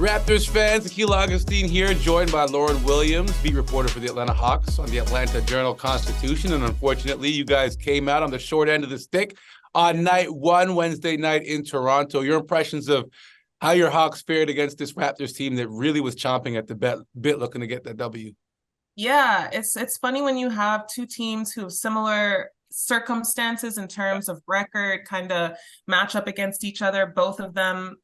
Raptors fans, Akil Augustine here, joined by Lauren Williams, beat reporter for the Atlanta Hawks on the Atlanta Journal-Constitution. And unfortunately, you guys came out on the short end of the stick on night one, Wednesday night in Toronto. Your impressions of how your Hawks fared against this Raptors team that really was chomping at the bit looking to get that W. Yeah, it's funny when you have two teams who have similar circumstances in terms of record kind of match up against each other. Both of them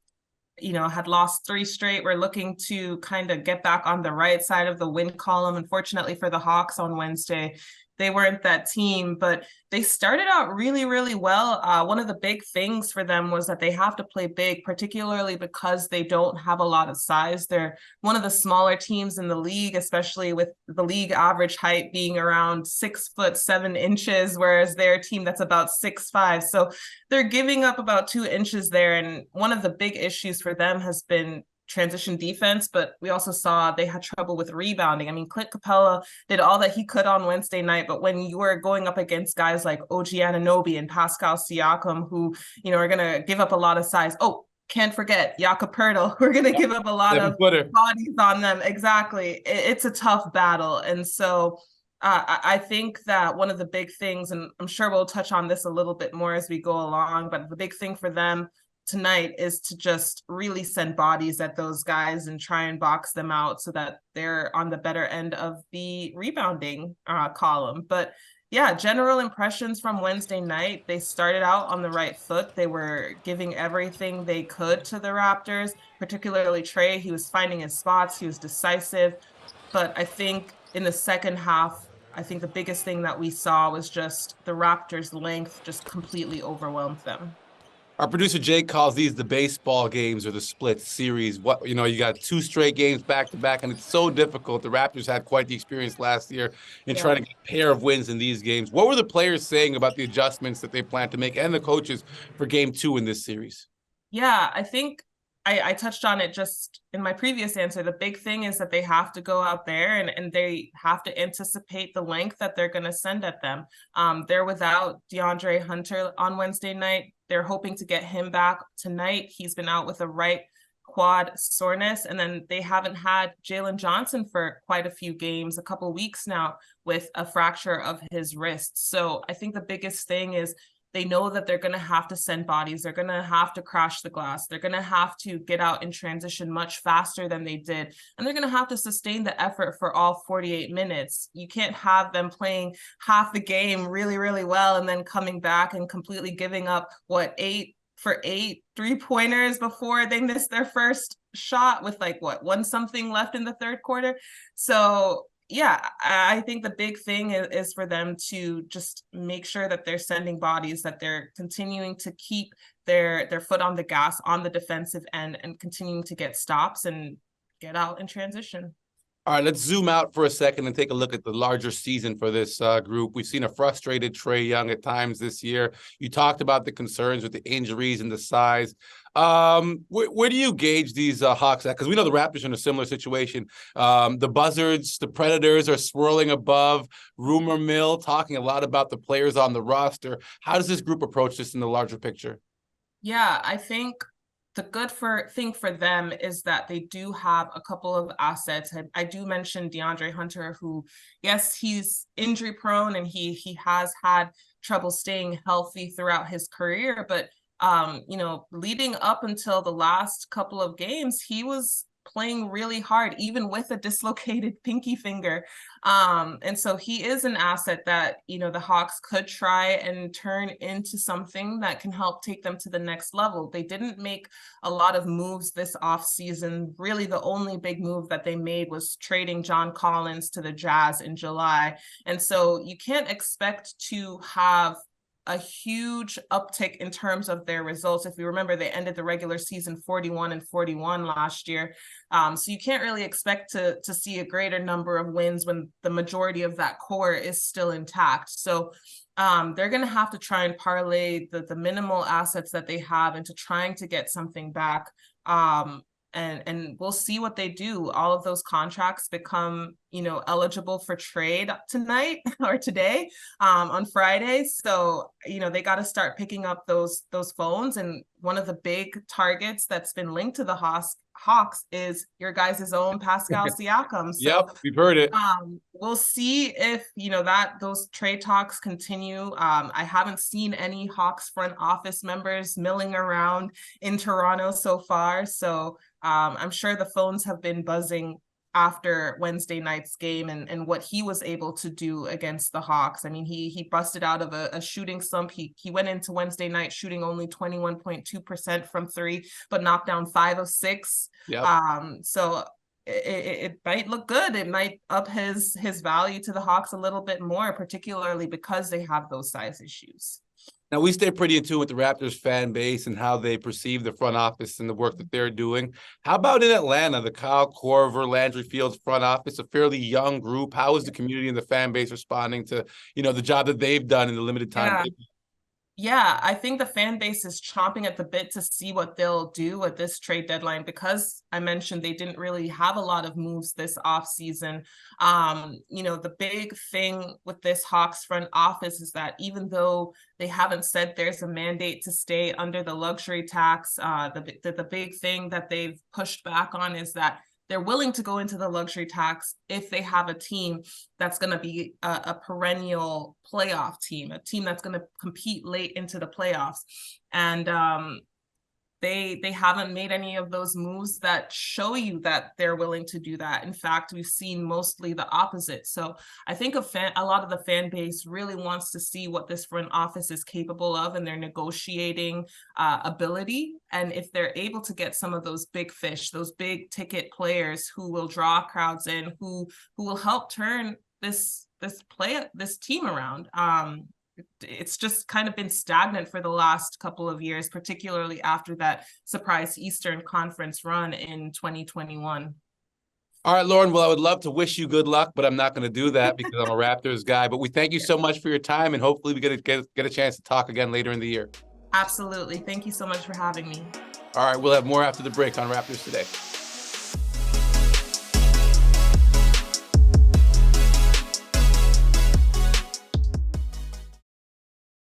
had lost three straight. We're looking to kind of get back on the right side of the win column. Unfortunately for the Hawks on Wednesday, they weren't that team, but they started out really, really well. One of the big things for them was that they have to play big, particularly because they don't have a lot of size. They're one of the smaller teams in the league, especially with the league average height being around 6'7", whereas they're a team that's about 6'5". So they're giving up about 2 inches there. And one of the big issues for them has been transition defense, but we also saw they had trouble with rebounding. I mean, Clint Capella did all that he could on Wednesday night, but when you are going up against guys like OG Anunoby and Pascal Siakam, who, are going to give up a lot of size. Oh, can't forget Jakob Poeltl. We're going to give up a lot of bodies on them. Exactly. It's a tough battle. And so I think that one of the big things, and I'm sure we'll touch on this a little bit more as we go along, but the big thing for them tonight is to just really send bodies at those guys and try and box them out so that they're on the better end of the rebounding column. But yeah, general impressions from Wednesday night, they started out on the right foot. They were giving everything they could to the Raptors, particularly Trey. He was finding his spots. He was decisive. But I think in the second half, I think the biggest thing that we saw was just the Raptors' length just completely overwhelmed them. Our producer Jake calls these the baseball games or the split series. You got 2 straight games back to back, and it's so difficult. The Raptors had quite the experience last year in trying to get a pair of wins in these games. What were the players saying about the adjustments that they plan to make and the coaches for game 2 in this series? Yeah, I think I touched on it just in my previous answer. The big thing is that they have to go out there and they have to anticipate the length that they're going to send at them. They're without DeAndre Hunter on Wednesday night. They're hoping to get him back tonight. He's been out with a right quad soreness. And then they haven't had Jalen Johnson for quite a few games, a couple weeks now, with a fracture of his wrist. So I think the biggest thing is they know that they're going to have to send bodies. They're going to have to crash the glass. They're going to have to get out in transition much faster than they did. And they're going to have to sustain the effort for all 48 minutes. You can't have them playing half the game really, really well and then coming back and completely giving up, 8 for 8 3-pointers before they missed their first shot with 1 something left in the third quarter. So yeah, I think the big thing is for them to just make sure that they're sending bodies, that they're continuing to keep their foot on the gas on the defensive end and continuing to get stops and get out in transition. All right, let's zoom out for a second and take a look at the larger season for this group. We've seen a frustrated Trae Young at times this year. You talked about the concerns with the injuries and the size. Where do you gauge these Hawks at? Because we know the Raptors are in a similar situation. The Buzzards, the Predators are swirling above. Rumor mill talking a lot about the players on the roster. How does this group approach this in the larger picture? Yeah, I think the good thing for them is that they do have a couple of assets. I do mention DeAndre Hunter, who, yes, he's injury prone and he has had trouble staying healthy throughout his career. But, leading up until the last couple of games, he was playing really hard, even with a dislocated pinky finger. And so he is an asset that, the Hawks could try and turn into something that can help take them to the next level. They didn't make a lot of moves this offseason. Really, the only big move that they made was trading John Collins to the Jazz in July. And so you can't expect to have a huge uptick in terms of their results. If you remember, they ended the regular season 41-41 last year. So you can't really expect to see a greater number of wins when the majority of that core is still intact. So they're going to have to try and parlay the minimal assets that they have into trying to get something back. And we'll see what they do. All of those contracts become, eligible for trade tonight or today, on Friday. So, they got to start picking up those phones. And one of the big targets that's been linked to the Hawks is your guys' own Pascal Siakam. So Yep, we've heard it. we'll see if that those trade talks continue. I haven't seen any Hawks front office members milling around in Toronto so far. So I'm sure the phones have been buzzing after Wednesday night's game and what he was able to do against the Hawks. I mean, he busted out of a shooting slump. He went into Wednesday night shooting only 21.2% from three, but knocked down 5 of 6. Yep. So it might look good. It might up his value to the Hawks a little bit more, particularly because they have those size issues. Now, we stay pretty in tune with the Raptors fan base and how they perceive the front office and the work that they're doing. How about in Atlanta, the Kyle Korver, Landry Fields front office, a fairly young group? How is the community and the fan base responding to, the job that they've done in the limited time? Yeah, I think the fan base is chomping at the bit to see what they'll do at this trade deadline, because I mentioned they didn't really have a lot of moves this offseason. The big thing with this Hawks front office is that even though they haven't said there's a mandate to stay under the luxury tax, the big thing that they've pushed back on is that they're willing to go into the luxury tax if they have a team that's going to be a perennial playoff team, a team that's going to compete late into the playoffs. And they haven't made any of those moves that show you that they're willing to do that. In fact, we've seen mostly the opposite. So I think a lot of the fan base really wants to see what this front office is capable of in their negotiating ability. And if they're able to get some of those big fish, those big ticket players who will draw crowds in, who will help turn this team around. It's just kind of been stagnant for the last couple of years, particularly after that surprise Eastern Conference run in 2021. All right, Lauren. Well, I would love to wish you good luck, but I'm not going to do that because I'm a Raptors guy. But we thank you so much for your time, and hopefully we get a chance to talk again later in the year. Absolutely. Thank you so much for having me. All right, we'll have more after the break on Raptors Today.